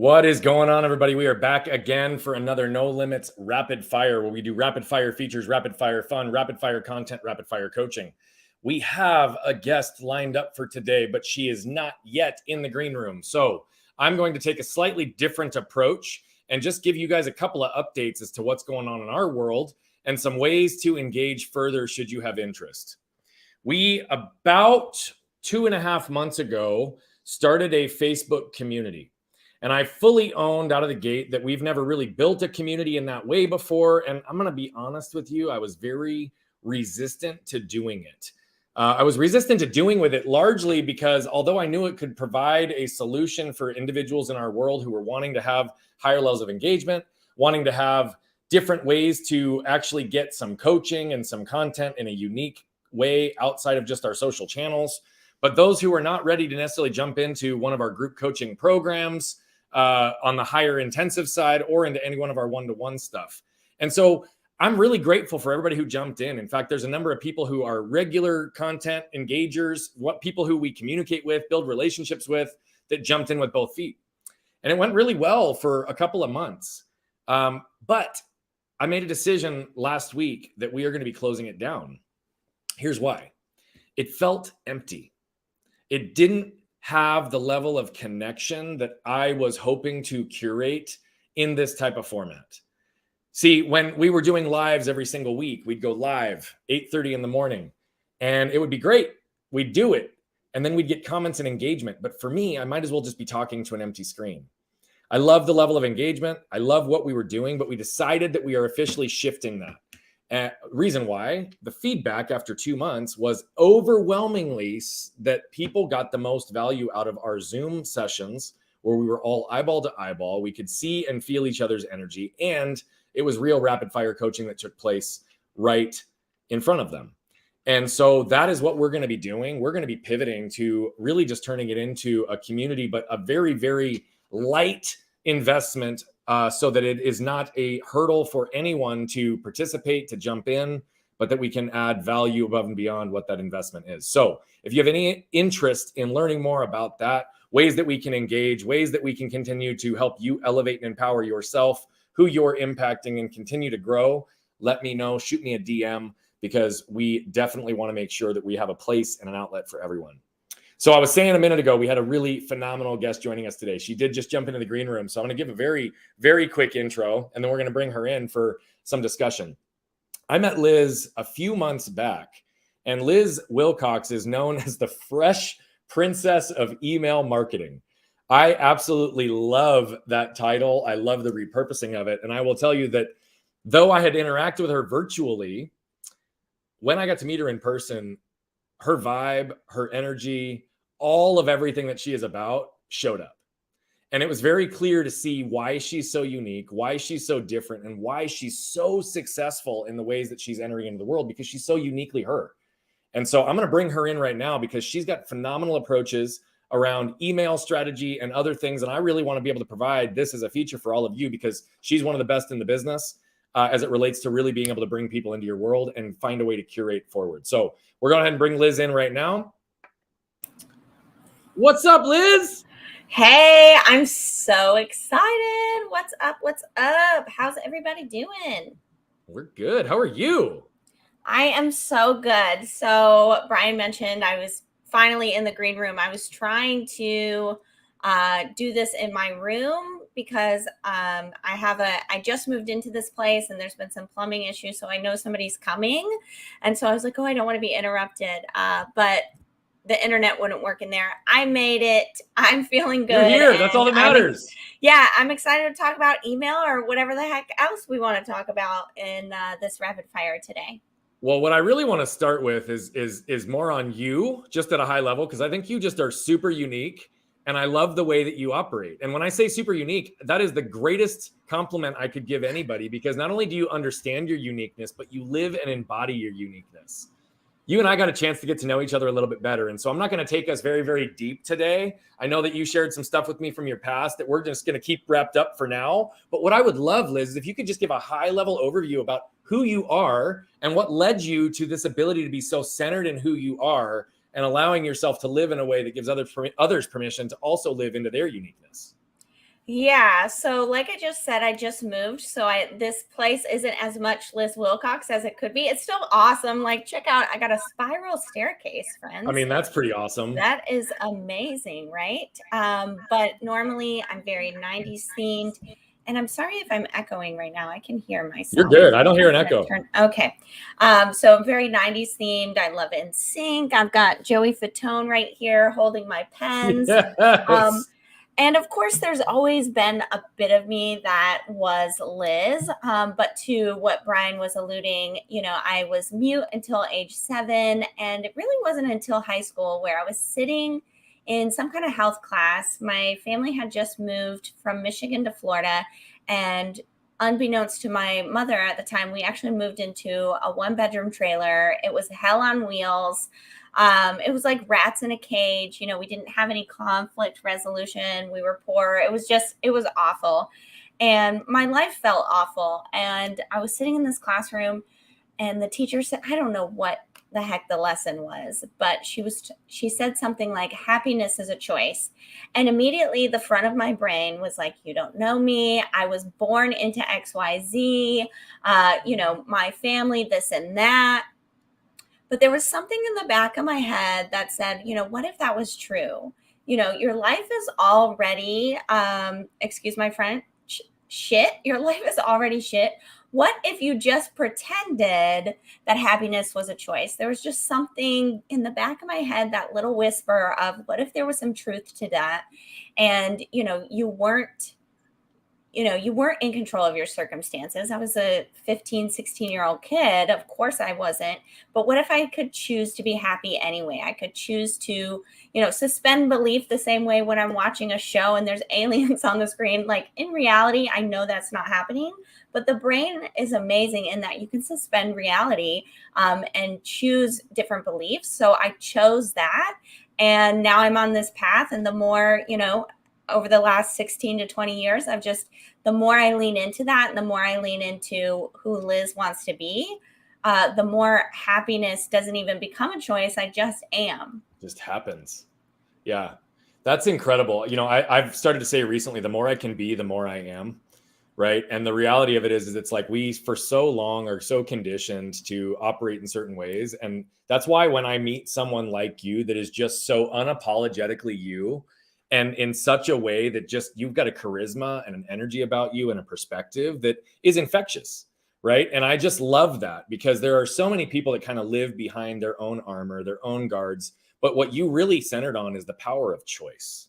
What is going on, everybody? We are back again for another No Limits Rapid Fire, where we do rapid fire features, rapid fire fun, rapid fire content, rapid fire coaching. We have a guest lined up for today, but she is not yet in the green room. So I'm going to take a slightly different approach and just give you guys a couple of updates as to what's going on in our world and some ways to engage further should you have interest. We, about 2.5 months ago, started a Facebook community. And I fully owned out of the gate that we've never really built a community in that way before. And I'm going to be honest with you, I was very resistant to doing it. I was resistant to doing with it largely because although I knew it could provide a solution for individuals in our world who were wanting to have higher levels of engagement, wanting to have different ways to actually get some coaching and some content in a unique way outside of just our social channels. But those who are not ready to necessarily jump into one of our group coaching programs, on the higher intensive side or into any one of our one-to-one stuff. And so I'm really grateful for everybody who jumped in. In fact, there's a number of people who are regular content engagers, people who we communicate with, build relationships with, that jumped in with both feet. And it went really well for a couple of months. But I made a decision last week that we are going to be closing it down. Here's why. It felt empty. It didn't have the level of connection that I was hoping to curate in this type of format. See, when we were doing lives every single week, we'd go live 8:30 in the morning and it would be great. We'd do it. And then we'd get comments and engagement. But for me, I might as well just be talking to an empty screen. I love the level of engagement. I love what we were doing, but we decided that we are officially shifting that. Reason why, the feedback after 2 months was overwhelmingly that people got the most value out of our Zoom sessions where we were all eyeball to eyeball. We could see and feel each other's energy. And it was real rapid fire coaching that took place right in front of them. And so that is what we're going to be doing. We're going to be pivoting to really just turning it into a community, but a very, very light investment so that it is not a hurdle for anyone to participate, to jump in, but that we can add value above and beyond what that investment is. So if you have any interest in learning more about that, ways that we can engage, ways that we can continue to help you elevate and empower yourself, who you're impacting and continue to grow, let me know, shoot me a DM, because we definitely want to make sure that we have a place and an outlet for everyone. So I was saying a minute ago, we had a really phenomenal guest joining us today. She did just jump into the green room. So I'm going to give a very, very quick intro, and then we're going to bring her in for some discussion. I met Liz a few months back, and Liz Wilcox is known as the fresh princess of email marketing. I absolutely love that title. I love the repurposing of it. And I will tell you that though I had interacted with her virtually, when I got to meet her in person, her vibe, her energy, all of everything that she is about showed up. And it was very clear to see why she's so unique, why she's so different, and why she's so successful in the ways that she's entering into the world, because she's so uniquely her. And so I'm going to bring her in right now because she's got phenomenal approaches around email strategy and other things. And I really want to be able to provide this as a feature for all of you because she's one of the best in the business as it relates to really being able to bring people into your world and find a way to curate forward. So we're going to go ahead and bring Liz in right now. What's up, Liz? Hey, I'm so excited. What's up? What's up? How's everybody doing? We're good. How are you? I am so good. So Brian mentioned I was finally in the green room. I was trying to do this in my room because I just moved into this place and there's been some plumbing issues. So I know somebody's coming. And so I was like, oh, I don't want to be interrupted. But the internet wouldn't work in there. I made it. I'm feeling good. You're here. That's all that matters. I'm excited to talk about email or whatever the heck else we want to talk about in this rapid fire today. Well, what I really want to start with is more on you, just at a high level, because I think you just are super unique. And I love the way that you operate. And when I say super unique, that is the greatest compliment I could give anybody, because not only do you understand your uniqueness, but you live and embody your uniqueness. You and I got a chance to get to know each other a little bit better. And so I'm not going to take us very, very deep today. I know that you shared some stuff with me from your past that we're just going to keep wrapped up for now. But what I would love, Liz, is if you could just give a high level overview about who you are and what led you to this ability to be so centered in who you are and allowing yourself to live in a way that gives others permission to also live into their uniqueness. Yeah, so like I just said, I just moved, so this place isn't as much Liz Wilcox as it could be. It's still awesome. Like, check out, I got a spiral staircase, I friends. mean, that's pretty awesome. That is amazing, right? But normally I'm very 90s themed. And I'm sorry if I'm echoing right now. I can hear You're myself. good. I don't hear an I'm gonna echo. okay. So I'm very 90s themed. I love NSYNC. I've got Joey Fatone right here holding my pens. Um, Yes. and of course, there's always been a bit of me that was Liz. But to what Brian was alluding, I was mute until age 7. And it really wasn't until high school where I was sitting in some kind of health class. My family had just moved from Michigan to Florida. And unbeknownst to my mother at the time, we actually moved into a 1-bedroom trailer. It was hell on wheels. It was like rats in a cage. We didn't have any conflict resolution. We were poor. It was awful. And my life felt awful. And I was sitting in this classroom, and the teacher said, I don't know what the heck the lesson was, but she said something like, happiness is a choice. And immediately the front of my brain was like, you don't know me. I was born into XYZ, my family, this and that. But there was something in the back of my head that said, what if that was true? Your life is already, excuse my French, shit. Your life is already shit. What if you just pretended that happiness was a choice? There was just something in the back of my head, that little whisper of, what if there was some truth to that? And, you weren't in control of your circumstances. I was a 15, 16-year-old kid. Of course I wasn't. But what if I could choose to be happy anyway? I could choose to, suspend belief the same way when I'm watching a show and there's aliens on the screen. Like, in reality, I know that's not happening. But the brain is amazing in that you can suspend reality and choose different beliefs. So I chose that. And now I'm on this path. And the more, over the last 16 to 20 years, the more I lean into that, and the more I lean into who Liz wants to be, the more happiness doesn't even become a choice. I just am. Just happens. Yeah, that's incredible. I've started to say recently, the more I can be, the more I am. Right. And the reality of it is it's like we for so long are so conditioned to operate in certain ways. And that's why when I meet someone like you that is just so unapologetically you, and in such a way that just you've got a charisma and an energy about you and a perspective that is infectious. Right. And I just love that, because there are so many people that kind of live behind their own armor, their own guards. But what you really centered on is the power of choice.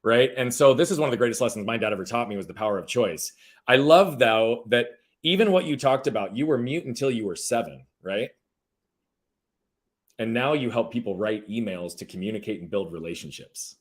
Right. And so this is one of the greatest lessons my dad ever taught me, was the power of choice. I love, though, that even what you talked about, you were mute until you were 7, right? And now you help people write emails to communicate and build relationships.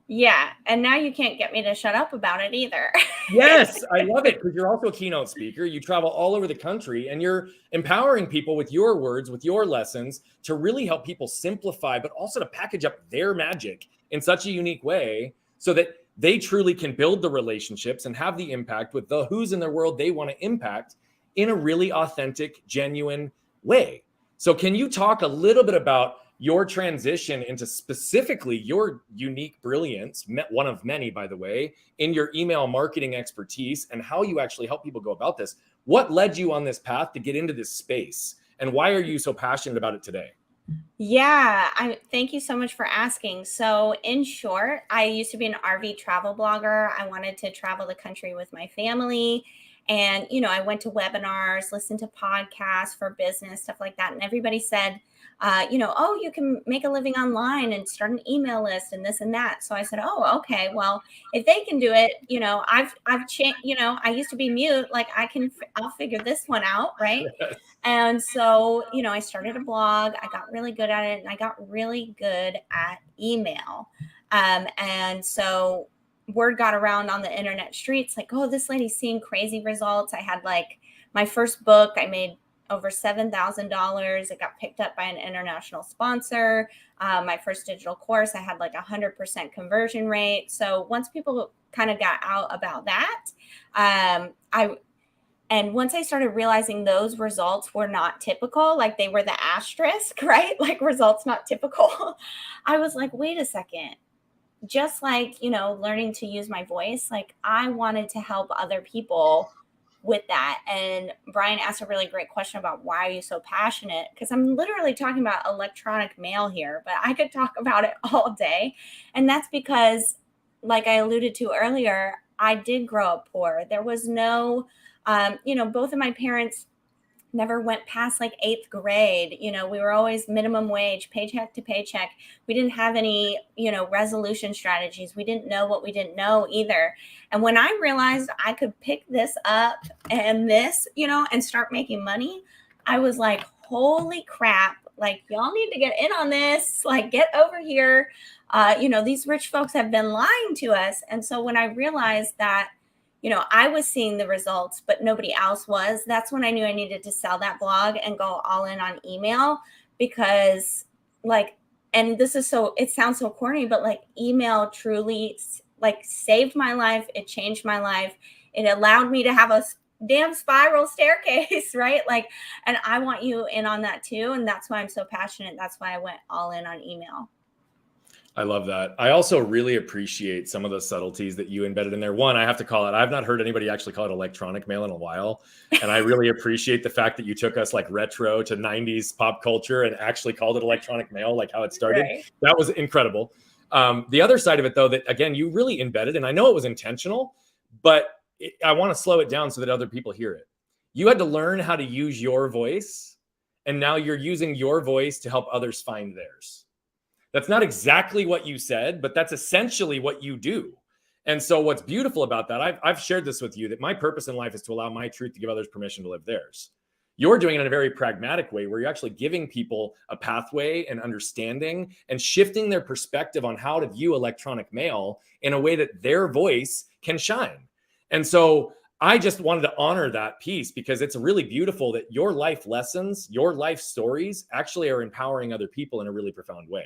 Yeah. And now you can't get me to shut up about it either. Yes, I love it, because you're also a keynote speaker. You travel all over the country, and you're empowering people with your words, with your lessons, to really help people simplify, but also to package up their magic in such a unique way so that they truly can build the relationships and have the impact with the who's in their world they want to impact in a really authentic, genuine way. So can you talk a little bit about your transition into specifically your unique brilliance, one of many, by the way, in your email marketing expertise, and how you actually help people go about this? What led you on this path to get into this space, and why are you so passionate about it today? Yeah, thank you so much for asking. So, in short, I used to be an RV travel blogger. I wanted to travel the country with my family. And, I went to webinars, listened to podcasts for business, stuff like that. And everybody said, oh, you can make a living online and start an email list and this and that. So I said, oh, okay, well, if they can do it, I've changed, I used to be mute. Like, I'll figure this one out. Right. And so, I started a blog. I got really good at it, and I got really good at email. And so word got around on the internet streets, like, oh, this lady's seeing crazy results. I had like my first book, I made over $7,000. It got picked up by an international sponsor. My first digital course, I had like 100% conversion rate. So once people kind of got out about that, and once I started realizing those results were not typical, like they were the asterisk, right? Like results not typical. I was like, wait a second. just like, learning to use my voice, like I wanted to help other people with that. And Brian asked a really great question about why are you so passionate? Because I'm literally talking about electronic mail here, but I could talk about it all day. And that's because, like I alluded to earlier, I did grow up poor. There was no, both of my parents never went past like 8th grade. We were always minimum wage, paycheck to paycheck. We didn't have any, resolution strategies. We didn't know what we didn't know either. And when I realized I could pick this up and this, and start making money, I was like, holy crap, like y'all need to get in on this, like get over here. These rich folks have been lying to us. And so when I realized that, I was seeing the results, but nobody else was. That's when I knew I needed to sell that blog and go all in on email because and this is it sounds so corny, but like email truly like saved my life. It changed my life. It allowed me to have a damn spiral staircase, right? Like, and I want you in on that too. And that's why I'm so passionate. That's why I went all in on email. I love that. I also really appreciate some of the subtleties that you embedded in there. One, I have to call it, I've not heard anybody actually call it electronic mail in a while. And I really appreciate the fact that you took us like retro to 90s pop culture and actually called it electronic mail, like how it started. Right. That was incredible. The other side of it though, that again, you really embedded, and I know it was intentional, but I want to slow it down so that other people hear it. You had to learn how to use your voice, and now you're using your voice to help others find theirs. That's not exactly what you said, but that's essentially what you do. And so what's beautiful about that, I've shared this with you, that my purpose in life is to allow my truth to give others permission to live theirs. You're doing it in a very pragmatic way where you're actually giving people a pathway and understanding and shifting their perspective on how to view electronic mail in a way that their voice can shine. And so I just wanted to honor that piece because it's really beautiful that your life lessons, your life stories actually are empowering other people in a really profound way.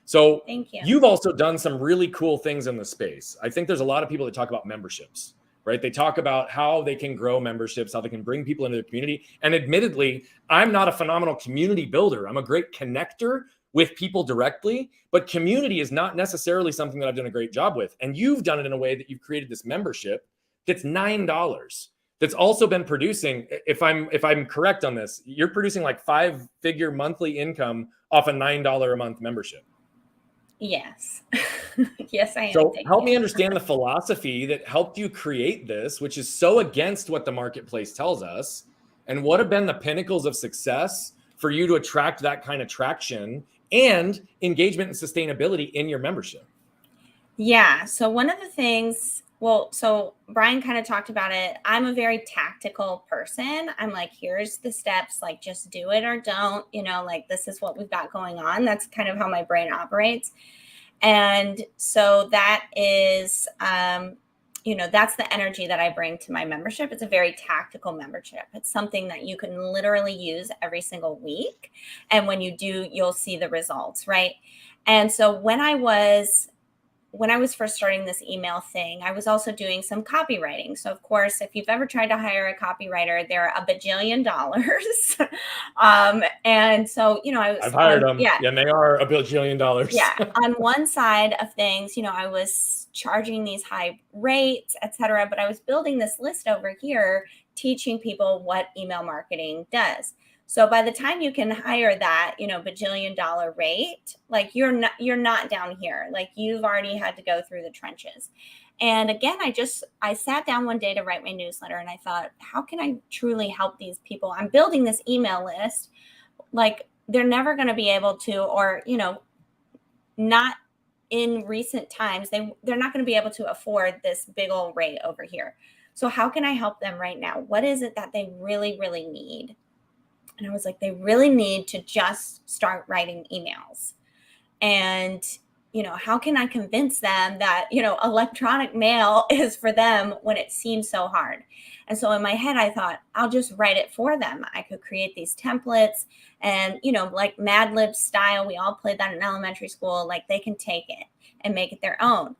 So thank you. You've also done some really cool things in the space. I think there's a lot of people that talk about memberships, right? They talk about how they can grow memberships, how they can bring people into their community. And admittedly, I'm not a phenomenal community builder. I'm a great connector with people directly, but community is not necessarily something that I've done a great job with. And you've done it in a way that you've created this membership that's $9. That's also been producing, if I'm correct on this, you're producing like 5-figure monthly income off a $9 a month membership. Yes. Yes, I am. So help me understand the philosophy that helped you create this, which is so against what the marketplace tells us. And what have been the pinnacles of success for you to attract that kind of traction and engagement and sustainability in your membership? Yeah. So one of the things, so Brian kind of talked about it. I'm a very tactical person. I'm like, here's the steps, like just do it or don't, like this is what we've got going on. That's kind of how my brain operates. And so that is, that's the energy that I bring to my membership. It's a very tactical membership. It's something that you can literally use every single week. And when you do, you'll see the results, right? And so when I was first starting this email thing, I was also doing some copywriting. So of course, if you've ever tried to hire a copywriter, they're $1 bajillion. And so, I've hired them. Yeah. And they are $1 bajillion. Yeah. On one side of things, I was charging these high rates, et cetera, but I was building this list over here, teaching people what email marketing does. So by the time you can hire that, $1 bajillion rate, like you're not down here, like you've already had to go through the trenches. And again, I sat down one day to write my newsletter and I thought, how can I truly help these people? I'm building this email list. Like they're never going to be able to, or, not in recent times, they're not going to be able to afford this big old rate over here. So how can I help them right now? What is it that they really, really need? And I was like, they really need to just start writing emails. And, how can I convince them that, electronic mail is for them when it seems so hard? And so in my head, I thought, I'll just write it for them. I could create these templates and, like Mad Lib style, we all played that in elementary school, like they can take it and make it their own.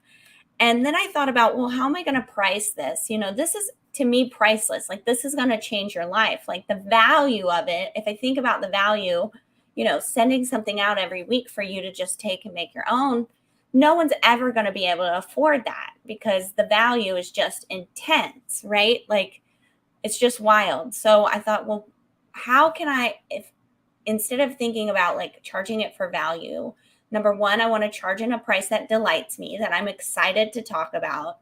And then I thought about, well, how am I going to price this? This is, to me, priceless. Like this is going to change your life. Like the value of it, if I think about the value, sending something out every week for you to just take and make your own, no one's ever going to be able to afford that because the value is just intense, right? Like it's just wild. So I thought, well, how can I, if instead of thinking about like charging it for value, number one, I want to charge in a price that delights me, that I'm excited to talk about.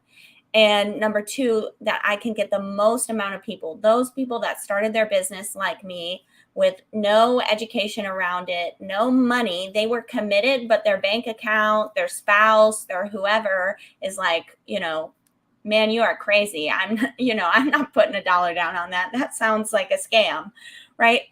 And number two, that I can get the most amount of people, those people that started their business like me with no education around it, no money. They were committed, but their bank account, their spouse, their whoever is like, man, you are crazy. I'm not putting $1 down on that. That sounds like a scam, right?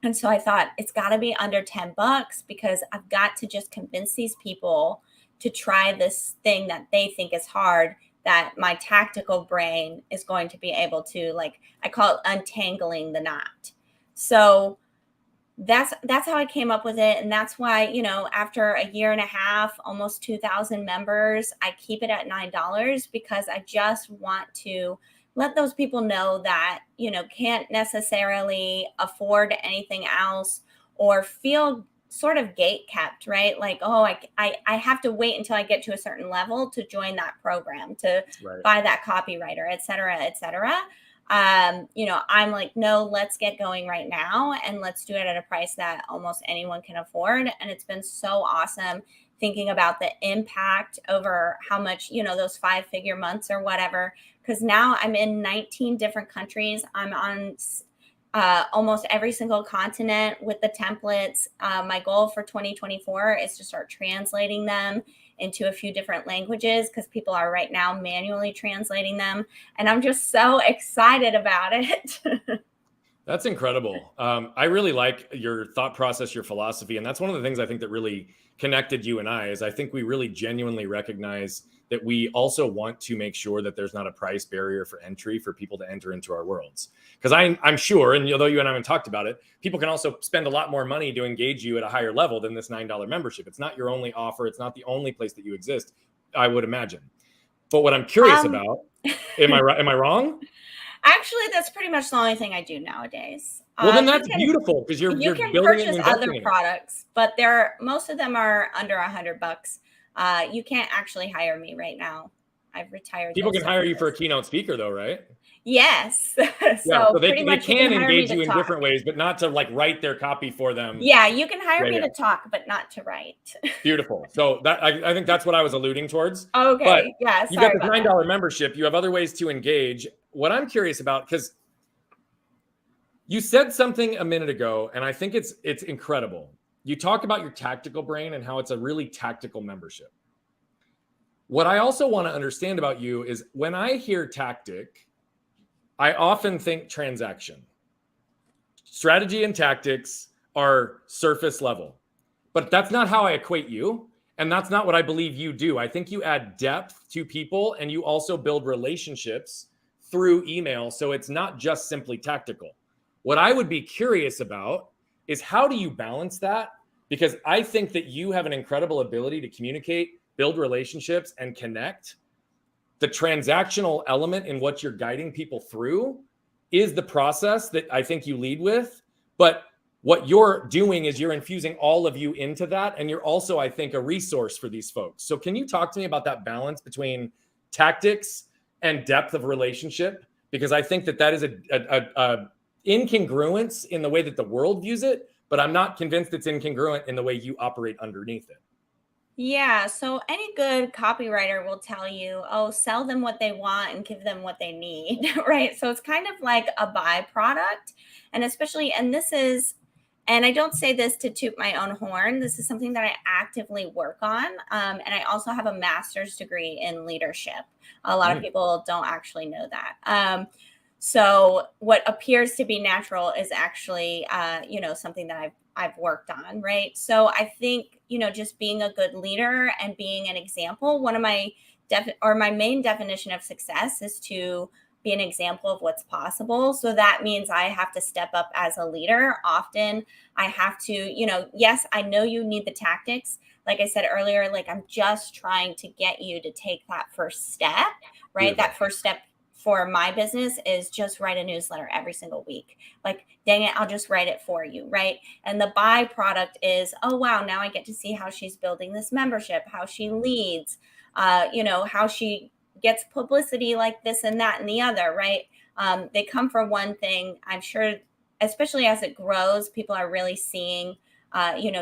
And so I thought it's got to be under $10 because I've got to just convince these people to try this thing that they think is hard, that my tactical brain is going to be able to, like, I call it untangling the knot. So that's how I came up with it. And that's why, after a year and a half, almost 2,000 members, I keep it at $9 because I just want to let those people know that, can't necessarily afford anything else or feel sort of gate kept, right? Like, oh, I have to wait until I get to a certain level to join that program, to buy that copywriter, et cetera, et cetera. I'm like, no, let's get going right now and let's do it at a price that almost anyone can afford. And it's been so awesome thinking about the impact over how much, those 5-figure months or whatever, because now I'm in 19 different countries. I'm on almost every single continent with the templates. My goal for 2024 is to start translating them into a few different languages because people are right now manually translating them. And I'm just so excited about it. That's incredible. I really like your thought process, your philosophy. And that's one of the things I think that really connected you and I think we really genuinely recognize that we also want to make sure that there's not a price barrier for entry for people to enter into our worlds. Because I'm sure, and although you and I haven't talked about it, people can also spend a lot more money to engage you at a higher level than this $9 membership. It's not your only offer. It's not the only place that you exist, I would imagine. But what I'm curious about, am I wrong? Actually, that's pretty much the only thing I do nowadays. Well, then that's beautiful because you're building purchase and other products, but most of them are under $100. You can't actually hire me right now. I've retired. People can hire you for a keynote speaker, though, right? Yes. So they can engage you in different ways, but not to like write their copy for them. Yeah, you can hire me to talk, but not to write. Beautiful. So that I think that's what I was alluding towards. Okay. But yeah. You got this $9 membership. You have other ways to engage. What I'm curious about, because you said something a minute ago, and I think it's incredible. You talk about your tactical brain and how it's a really tactical membership. What I also want to understand about you is when I hear tactic, I often think transaction. Strategy and tactics are surface level, but that's not how I equate you. And that's not what I believe you do. I think you add depth to people and you also build relationships through email. So it's not just simply tactical. What I would be curious about is how do you balance that? Because I think that you have an incredible ability to communicate, build relationships, and connect. The transactional element in what you're guiding people through is the process that I think you lead with. But what you're doing is you're infusing all of you into that. And you're also, I think, a resource for these folks. So can you talk to me about that balance between tactics and depth of relationship? Because I think that is a incongruence in the way that the world views it, but I'm not convinced it's incongruent in the way you operate underneath it. Yeah. So any good copywriter will tell you, oh, sell them what they want and give them what they need. Right. So it's kind of like a byproduct. And especially, and I don't say this to toot my own horn. This is something that I actively work on. And I also have a master's degree in leadership. A lot of people don't actually know that. So what appears to be natural is actually, something that I've worked on, right? So I think, just being a good leader and being an example, one of my main definition of success is to be an example of what's possible. So that means I have to step up as a leader. Often I have to, yes, I know you need the tactics. Like I said earlier, like I'm just trying to get you to take that first step, right? That first step for my business is just write a newsletter every single week. Like, dang it, I'll just write it for you, right? And the byproduct is, oh, wow, now I get to see how she's building this membership, how she leads, how she gets publicity like this and that and the other, right? They come from one thing. I'm sure, especially as it grows, people are really seeing,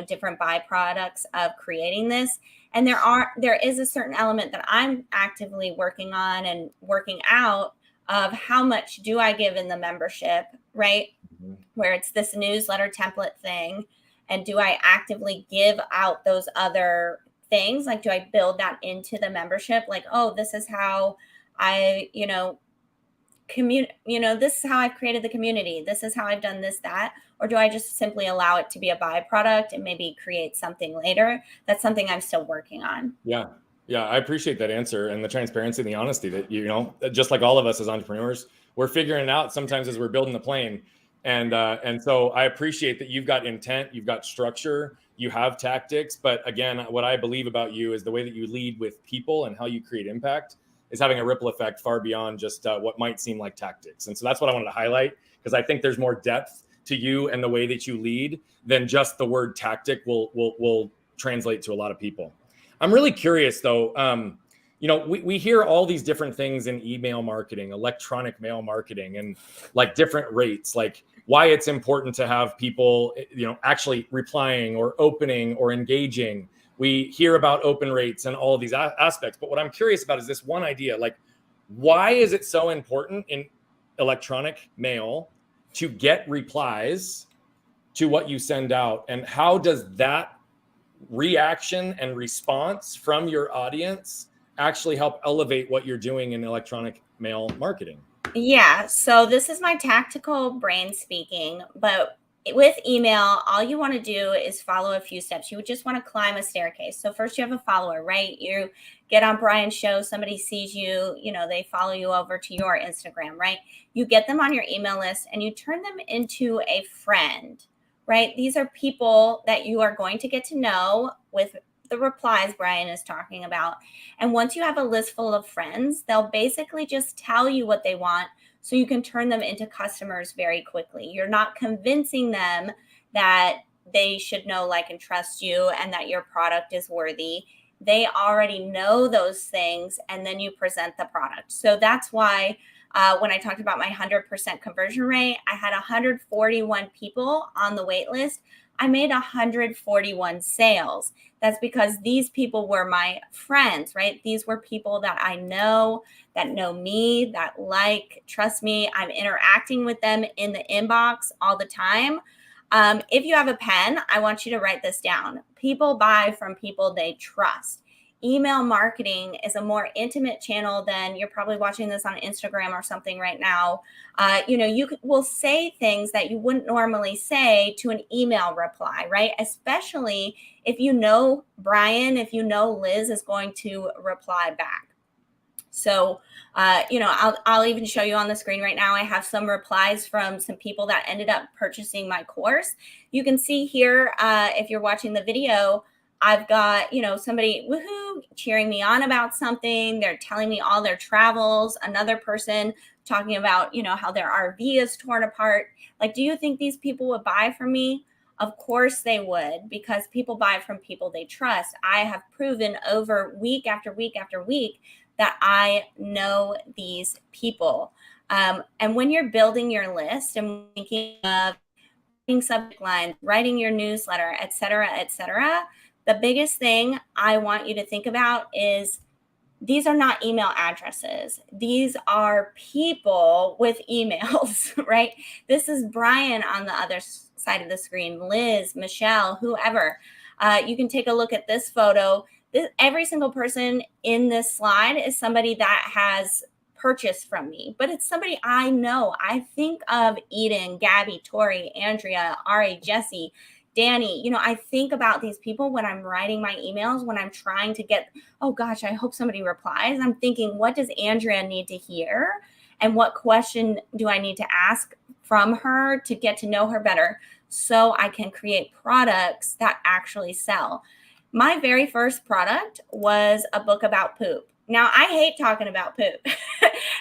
different byproducts of creating this. And there is a certain element that I'm actively working on and working out of how much do I give in the membership, right? Mm-hmm. Where it's this newsletter template thing. And do I actively give out those other things? Like, do I build that into the membership? Like, oh, this is how I, this is how I've created the community. This is how I've done this, that. Or do I just simply allow it to be a byproduct and maybe create something later? That's something I'm still working on. Yeah. Yeah. I appreciate that answer and the transparency and the honesty that, just like all of us as entrepreneurs, we're figuring it out sometimes as we're building the plane. And so I appreciate that you've got intent, you've got structure, you have tactics. But again, what I believe about you is the way that you lead with people and how you create impact is having a ripple effect far beyond just what might seem like tactics. And so that's what I wanted to highlight, because I think there's more depth to you and the way that you lead than just the word tactic will translate to a lot of people. I'm really curious though. We hear all these different things in email marketing, electronic mail marketing, and like different rates, like why it's important to have people, actually replying or opening or engaging. We hear about open rates and all of these aspects. But what I'm curious about is this one idea, like, why is it so important in electronic mail to get replies to what you send out? And how does that reaction and response from your audience actually help elevate what you're doing in electronic mail marketing? Yeah. So this is my tactical brain speaking, but with email, all you want to do is follow a few steps. You would just want to climb a staircase. So first you have a follower, right? You get on Brian's show, somebody sees you, they follow you over to your Instagram, right? You get them on your email list and you turn them into a friend, right? These are people that you are going to get to know with the replies Brian is talking about. And once you have a list full of friends, they'll basically just tell you what they want, so you can turn them into customers very quickly. You're not convincing them that they should know, like, and trust you and that your product is worthy. They already know those things, and then you present the product. So that's why when I talked about my 100% conversion rate, I had 141 people on the wait list. I made 141 sales. That's because these people were my friends, right? These were people that I know, that know me, that trust me. I'm interacting with them in the inbox all the time. If you have a pen, I want you to write this down. People buy from people they trust. Email marketing is a more intimate channel than, you're probably watching this on Instagram or something right now. You will say things that you wouldn't normally say to an email reply, right? Especially if you know Brian, if you know Liz is going to reply back. So, I'll even show you on the screen right now. I have some replies from some people that ended up purchasing my course. You can see here, if you're watching the video, I've got, somebody woohoo cheering me on about something. They're telling me all their travels. Another person talking about, how their RV is torn apart. Like, do you think these people would buy from me? Of course they would, because people buy from people they trust. I have proven over week after week after week that I know these people. And when you're building your list and thinking of writing subject lines, writing your newsletter, et cetera, the biggest thing I want you to think about is these are not email addresses. These are people with emails, right? This is Brian on the other side of the screen, Liz, Michelle, whoever. You can take a look at this photo. Every single person in this slide is somebody that has purchased from me, but it's somebody I know. I think of Eden, Gabby, Tori, Andrea, Ari, Jesse, Danny. I think about these people when I'm writing my emails, when I'm trying to get, oh gosh, I hope somebody replies. I'm thinking, what does Andrea need to hear? And what question do I need to ask from her to get to know her better so I can create products that actually sell? My very first product was a book about poop. Now, I hate talking about poop.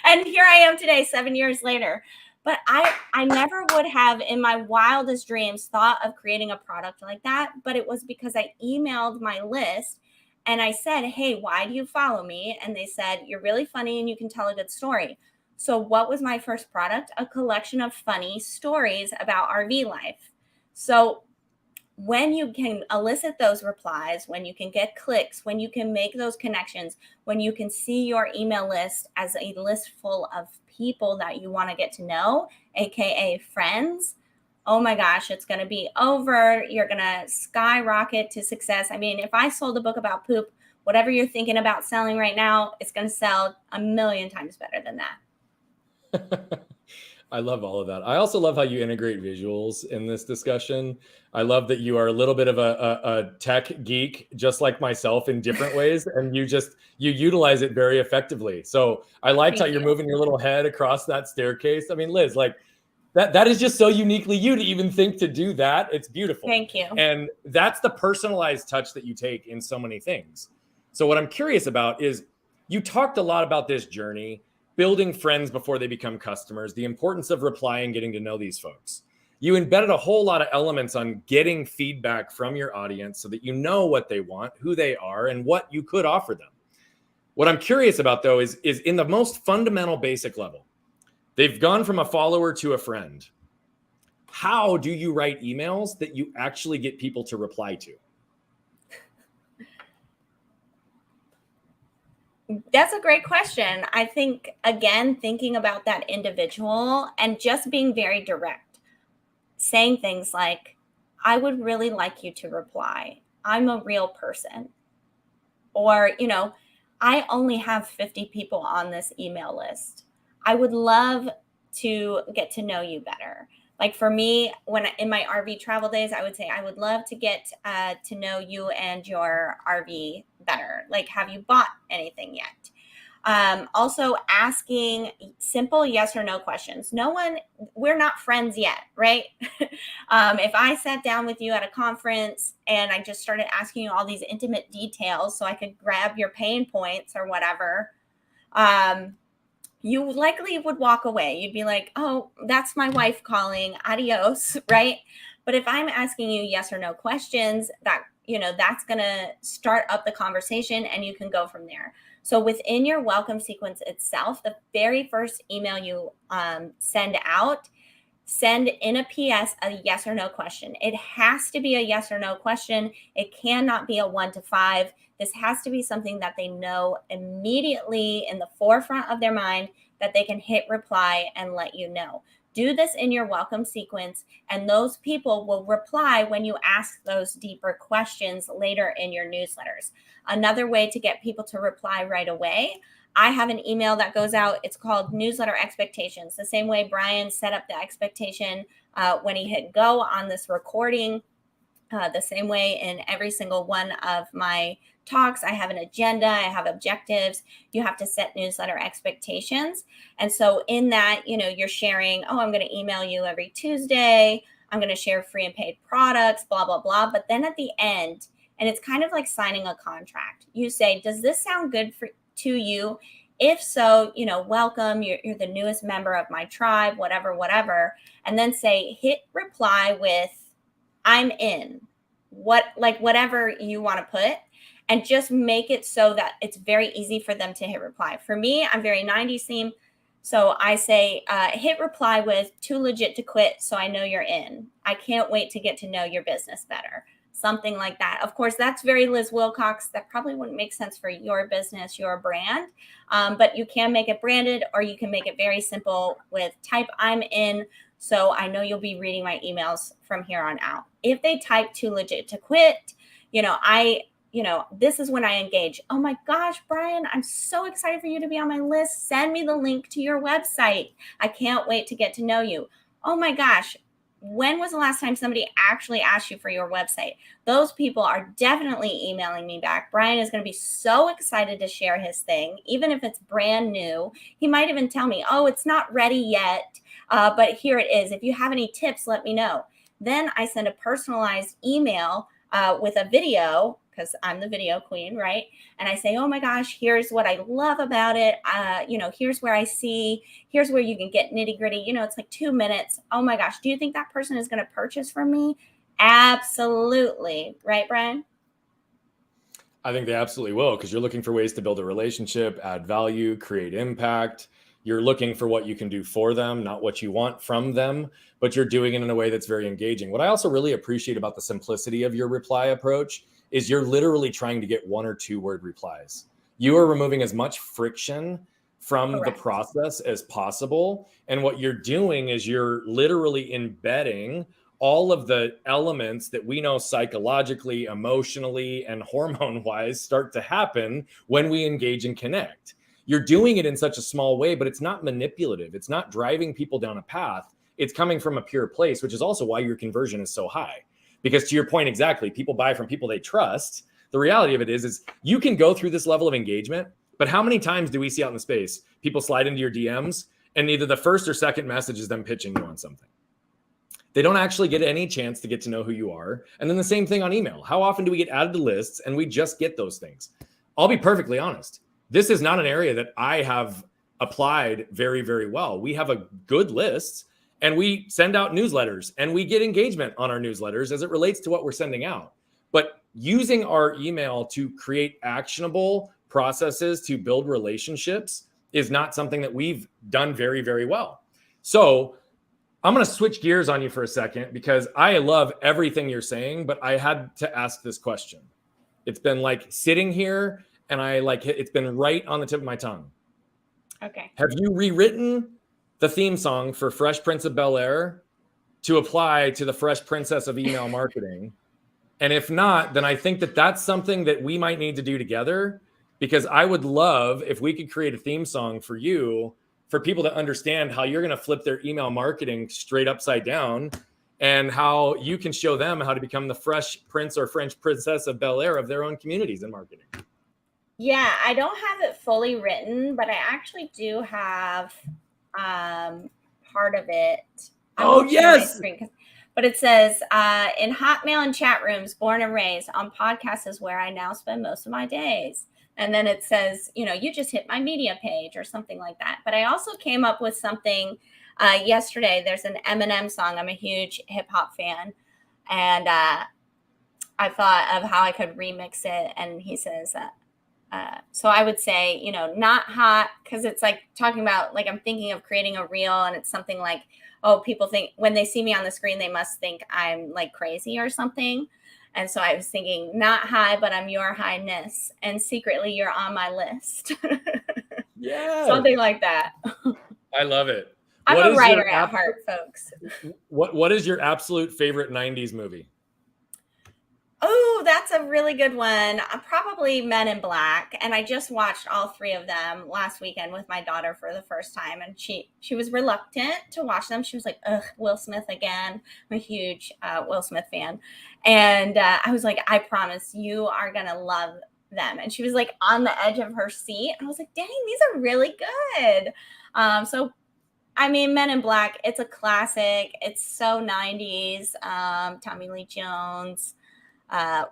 And here I am today, 7 years later. But I never would have in my wildest dreams thought of creating a product like that. But it was because I emailed my list and I said, hey, why do you follow me? And they said, you're really funny and you can tell a good story. So what was my first product? A collection of funny stories about RV life. So when you can elicit those replies, when you can get clicks, when you can make those connections, when you can see your email list as a list full of people that you want to get to know, AKA friends, oh my gosh, it's going to be over. You're going to skyrocket to success. I mean, if I sold a book about poop, whatever you're thinking about selling right now, it's going to sell a million times better than that. I love all of that. I also love how you integrate visuals in this discussion. I love that you are a little bit of a tech geek, just like myself, in different ways, and you utilize it very effectively. So I liked how you're moving your little head across that staircase. I mean, Liz, like that is just so uniquely you to even think to do that. It's beautiful. Thank you. And that's the personalized touch that you take in so many things. So what I'm curious about is, you talked a lot about this journey, building friends before they become customers, the importance of reply and getting to know these folks. You embedded a whole lot of elements on getting feedback from your audience so that you know what they want, who they are, and what you could offer them. What I'm curious about, though, is in the most fundamental basic level, they've gone from a follower to a friend. How do you write emails that you actually get people to reply to? That's a great question. I think, again, thinking about that individual and just being very direct, saying things like, I would really like you to reply. I'm a real person. Or, I only have 50 people on this email list. I would love to get to know you better. Like for me, when in my RV travel days, I would say, I would love to get to know you and your RV better. Like, have you bought anything yet? Also asking simple yes or no questions. We're not friends yet, right? If I sat down with you at a conference and I just started asking you all these intimate details so I could grab your pain points or whatever, you likely would walk away. You'd be like, oh, that's my wife calling, adios, right? But if I'm asking you yes or no questions, that's going to start up the conversation and you can go from there. So within your welcome sequence itself, the very first email you send out, send in a PS a yes or no question. It has to be a yes or no question. It cannot be a 1 to 5. This has to be something that they know immediately in the forefront of their mind that they can hit reply and let you know. Do this in your welcome sequence, and those people will reply when you ask those deeper questions later in your newsletters. Another way to get people to reply right away, I have an email that goes out. It's called Newsletter Expectations. The same way Brian set up the expectation when he hit go on this recording. The same way in every single one of my talks, I have an agenda, I have objectives. You have to set newsletter expectations. And so in that, you're sharing, I'm going to email you every Tuesday. I'm going to share free and paid products, blah, blah, blah. But then at the end, and it's kind of like signing a contract, you say, does this sound good to you? If so, welcome, you're the newest member of my tribe, whatever. And then say, hit reply with, I'm in, whatever you want to put, and just make it so that it's very easy for them to hit reply. For me, I'm very 90s theme. So I say, hit reply with too legit to quit. So I know you're in. I can't wait to get to know your business better. Something like that. Of course, that's very Liz Wilcox. That probably wouldn't make sense for your business, your brand. But you can make it branded, or you can make it very simple with type I'm in. So I know you'll be reading my emails from here on out. If they type too legit to quit, this is when I engage. Oh my gosh, Brian, I'm so excited for you to be on my list. Send me the link to your website. I can't wait to get to know you. Oh my gosh, when was the last time somebody actually asked you for your website? Those people are definitely emailing me back. Brian is going to be so excited to share his thing, even if it's brand new. He might even tell me, oh, it's not ready yet, but here it is. If you have any tips, let me know. Then I send a personalized email with a video because I'm the video queen, right? And I say, oh my gosh, here's what I love about it. Here's where here's where you can get nitty gritty. It's like 2 minutes. Oh my gosh, do you think that person is going to purchase from me? Absolutely. Right, Brian? I think they absolutely will, because you're looking for ways to build a relationship, add value, create impact. You're looking for what you can do for them, not what you want from them, but you're doing it in a way that's very engaging. What I also really appreciate about the simplicity of your reply approach is you're literally trying to get 1 or 2 word replies. You are removing as much friction from Correct. the process as possible. And what you're doing is you're literally embedding all of the elements that we know psychologically, emotionally, and hormone-wise start to happen when we engage and connect. You're doing it in such a small way, but it's not manipulative. It's not driving people down a path. It's coming from a pure place, which is also why your conversion is so high. Because to your point exactly, people buy from people they trust. The reality of it is you can go through this level of engagement, but how many times do we see out in the space people slide into your DMs and either the first or second message is them pitching you on something? They don't actually get any chance to get to know who you are. And then the same thing on email. How often do we get added to lists and we just get those things? I'll be perfectly honest. This is not an area that I have applied very, very well. We have a good list and we send out newsletters and we get engagement on our newsletters as it relates to what we're sending out. But using our email to create actionable processes to build relationships is not something that we've done very, very well. So I'm going to switch gears on you for a second because I love everything you're saying, but I had to ask this question. It's been like sitting here and it's been right on the tip of my tongue. Okay. Have you rewritten the theme song for Fresh Prince of Bel-Air to apply to the Fresh Princess of Email Marketing? And if not, then I think that that's something that we might need to do together, because I would love if we could create a theme song for you, for people to understand how you're going to flip their email marketing straight upside down and how you can show them how to become the Fresh Prince or French Princess of Bel-Air of their own communities in marketing. Yeah, I don't have it fully written, but I actually do have part of it. Oh, yes. But it says, in Hotmail and chat rooms, born and raised, on podcasts is where I now spend most of my days. And then it says, you just hit my media page or something like that. But I also came up with something yesterday. There's an Eminem song. I'm a huge hip hop fan. And I thought of how I could remix it. And he says, so I would say, not hot, because it's like talking about, like, I'm thinking of creating a reel and it's something like, oh, people think when they see me on the screen, they must think I'm like crazy or something. And so I was thinking, not high, but I'm your highness. And secretly, you're on my list. Yeah. Something like that. I love it. I'm a writer at heart, folks. What is your absolute favorite 90s movie? Oh, that's a really good one. Probably Men in Black. And I just watched all 3 of them last weekend with my daughter for the first time. And she was reluctant to watch them. She was like, ugh, Will Smith again. I'm a huge Will Smith fan. And I was like, I promise you are going to love them. And she was like on the edge of her seat. And I was like, dang, these are really good. So, I mean, Men in Black, it's a classic. It's so 90s. Tommy Lee Jones.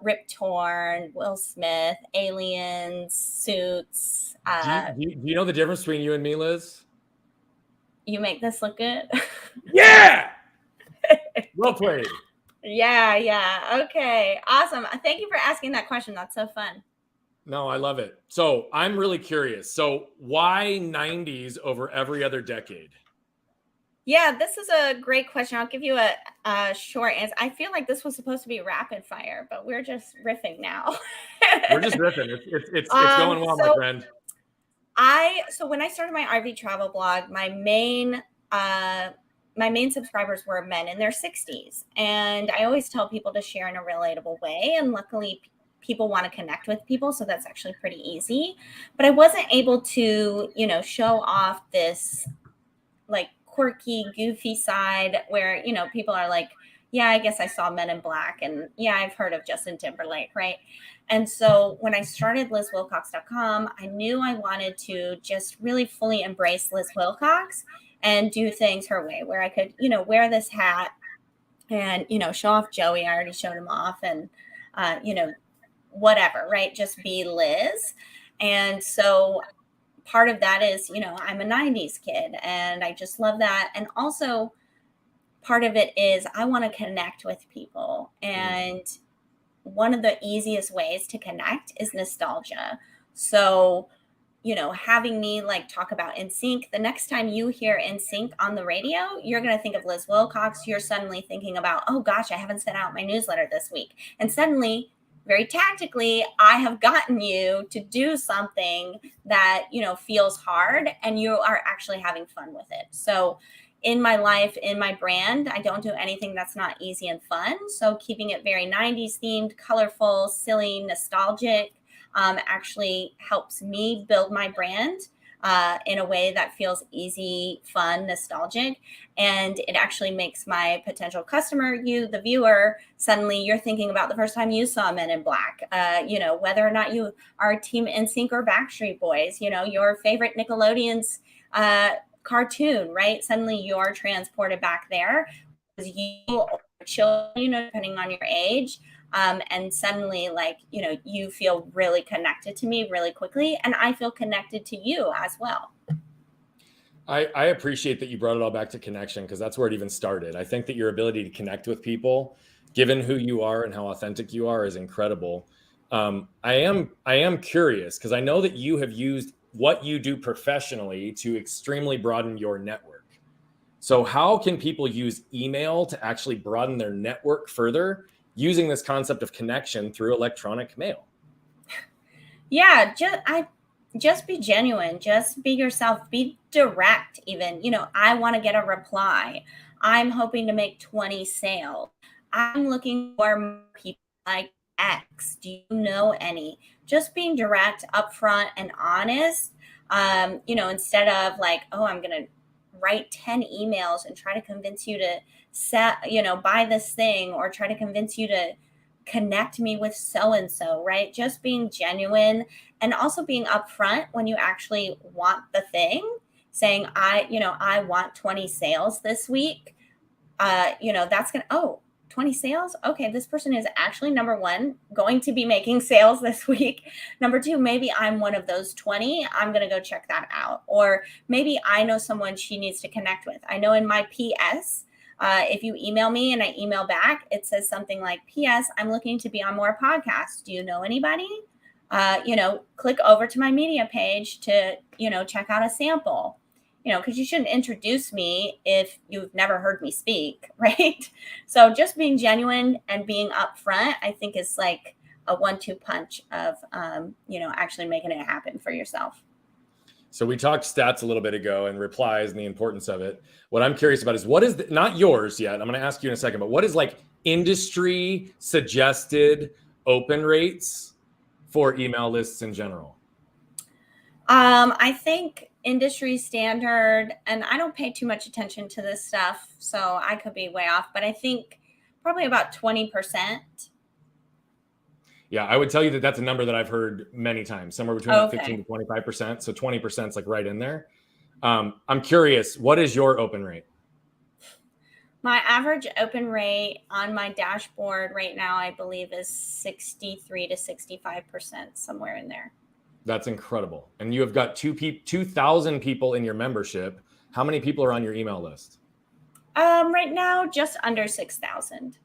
Rip Torn, Will Smith, Aliens, Suits. Do you know the difference between you and me, Liz? You make this look good. Yeah. Well played. Yeah. Okay. Awesome. Thank you for asking that question. That's so fun. No, I love it. So I'm really curious. So why 90s over every other decade? Yeah, this is a great question. I'll give you a short answer. I feel like this was supposed to be rapid fire, but we're just riffing now. We're just riffing. It's going well, my friend. So when I started my RV travel blog, my main subscribers were men in their 60s. And I always tell people to share in a relatable way. And luckily, people want to connect with people. So that's actually pretty easy. But I wasn't able to, show off this like quirky, goofy side where, people are like, yeah, I guess I saw Men in Black. And yeah, I've heard of Justin Timberlake, right? And so when I started LizWilcox.com, I knew I wanted to just really fully embrace Liz Wilcox and do things her way, where I could, wear this hat and, show off Joey. I already showed him off and, whatever, right? Just be Liz. And so part of that is, I'm a 90s kid and I just love that. And also part of it is I want to connect with people. And one of the easiest ways to connect is nostalgia. So, having me like talk about NSYNC, the next time you hear NSYNC on the radio, you're going to think of Liz Wilcox. You're suddenly thinking about, oh gosh, I haven't sent out my newsletter this week. And suddenly, very tactically, I have gotten you to do something that, feels hard and you are actually having fun with it. So in my life, in my brand, I don't do anything that's not easy and fun. So keeping it very 90s themed, colorful, silly, nostalgic, actually helps me build my brand in a way that feels easy, fun, nostalgic. And it actually makes my potential customer, you, the viewer, suddenly you're thinking about the first time you saw Men in Black, whether or not you are Team NSYNC or Backstreet Boys, your favorite Nickelodeon's cartoon, right? Suddenly you're transported back there because you or children, depending on your age. And suddenly, you feel really connected to me really quickly. And I feel connected to you as well. I appreciate that you brought it all back to connection because that's where it even started. I think that your ability to connect with people, given who you are and how authentic you are, is incredible. I am curious because I know that you have used what you do professionally to extremely broaden your network. So how can people use email to actually broaden their network further using this concept of connection through electronic mail? Yeah, just be genuine, just be yourself, be direct even. I want to get a reply. I'm hoping to make 20 sales. I'm looking for people like X. Do you know any? Just being direct, upfront, and honest, instead of like, oh, I'm going to write 10 emails and try to convince you to buy this thing or try to convince you to connect me with so-and-so, right? Just being genuine and also being upfront when you actually want the thing, saying, I want 20 sales this week. That's going to, 20 sales. Okay. This person is actually, number one, going to be making sales this week. Number two, maybe I'm one of those 20. I'm going to go check that out. Or maybe I know someone she needs to connect with. I know in my PS, if you email me and I email back, it says something like, PS, I'm looking to be on more podcasts. Do you know anybody? Click over to my media page to, check out a sample, because you shouldn't introduce me if you've never heard me speak, right? So just being genuine and being upfront, I think is like a 1-2 punch of, actually making it happen for yourself. So we talked stats a little bit ago and replies and the importance of it. What I'm curious about is what is not yours yet. I'm going to ask you in a second, but what is like industry suggested open rates for email lists in general? I think industry standard, and I don't pay too much attention to this stuff, so I could be way off, but I think probably about 20%. Yeah, I would tell you that that's a number that I've heard many times, somewhere between 15 to 25%. So 20% is like right in there. I'm curious, what is your open rate? My average open rate on my dashboard right now, I believe, is 63 to 65%, somewhere in there. That's incredible. And you have got 2,000 people in your membership. How many people are on your email list? Right now, just under 6,000.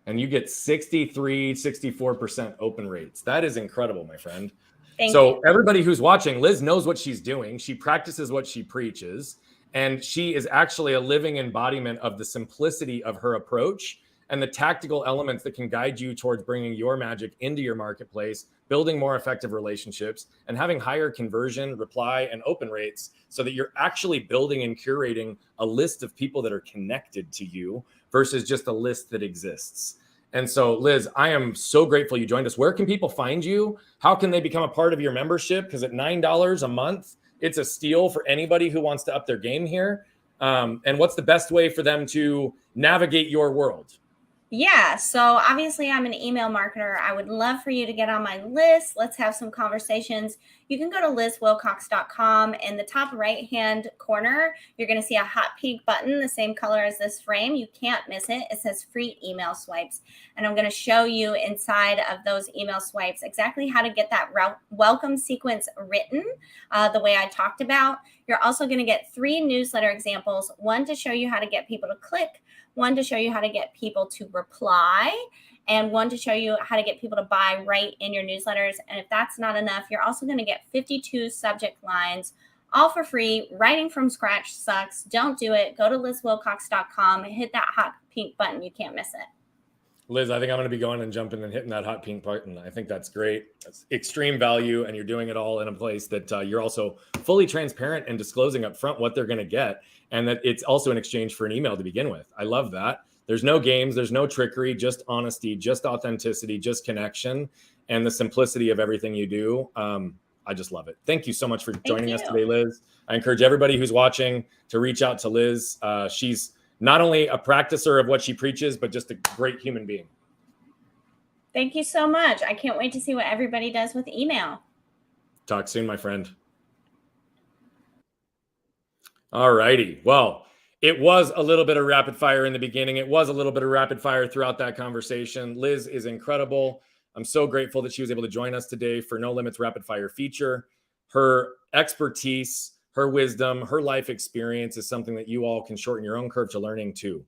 And you get 63, 64% open rates. That is incredible, my friend. Thank you. Everybody who's watching, Liz knows what she's doing. She practices what she preaches. And she is actually a living embodiment of the simplicity of her approach and the tactical elements that can guide you towards bringing your magic into your marketplace, building more effective relationships, and having higher conversion, reply, and open rates so that you're actually building and curating a list of people that are connected to you versus just a list that exists. And so, Liz, I am so grateful you joined us. Where can people find you? How can they become a part of your membership? Because at $9 a month, it's a steal for anybody who wants to up their game here. And what's the best way for them to navigate your world? Yeah, so obviously I'm an email marketer. I would love for you to get on my list. Let's have some conversations. You can go to lizwilcox.com. In the top right hand corner, you're going to see a hot pink button, the same color as this frame. You can't miss it. It says free email swipes. And I'm going to show you inside of those email swipes exactly how to get that welcome sequence written the way I talked about. You're also going to get 3 newsletter examples, one to show you how to get people to click, one to show you how to get people to reply, and one to show you how to get people to buy right in your newsletters. And if that's not enough, you're also going to get 52 subject lines, all for free. Writing from scratch sucks. Don't do it. Go to lizwilcox.com, hit that hot pink button. You can't miss it. Liz, I think I'm going to be going and jumping and hitting that hot pink button. I think that's great. It's extreme value, and you're doing it all in a place that you're also fully transparent and disclosing up front what they're going to get, and that it's also in exchange for an email to begin with. I love that. There's no games, there's no trickery, just honesty, just authenticity, just connection, and the simplicity of everything you do. I just love it. Thank you so much for joining us today, Liz. I encourage everybody who's watching to reach out to Liz. She's not only a practicer of what she preaches, but just a great human being. Thank you so much. I can't wait to see what everybody does with email. Talk soon, my friend. All righty. Well, it was a little bit of rapid fire in the beginning. It was a little bit of rapid fire throughout that conversation. Liz is incredible. I'm so grateful that she was able to join us today for No Limits Rapid Fire feature. Her expertise, her wisdom, her life experience is something that you all can shorten your own curve to learning too.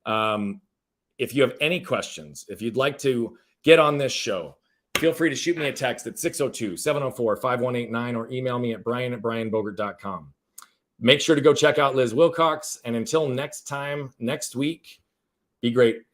If you have any questions, if you'd like to get on this show, feel free to shoot me a text at 602-704-5189 or email me at brian@brianbogert.com. Make sure to go check out Liz Wilcox. And until next time, next week, be great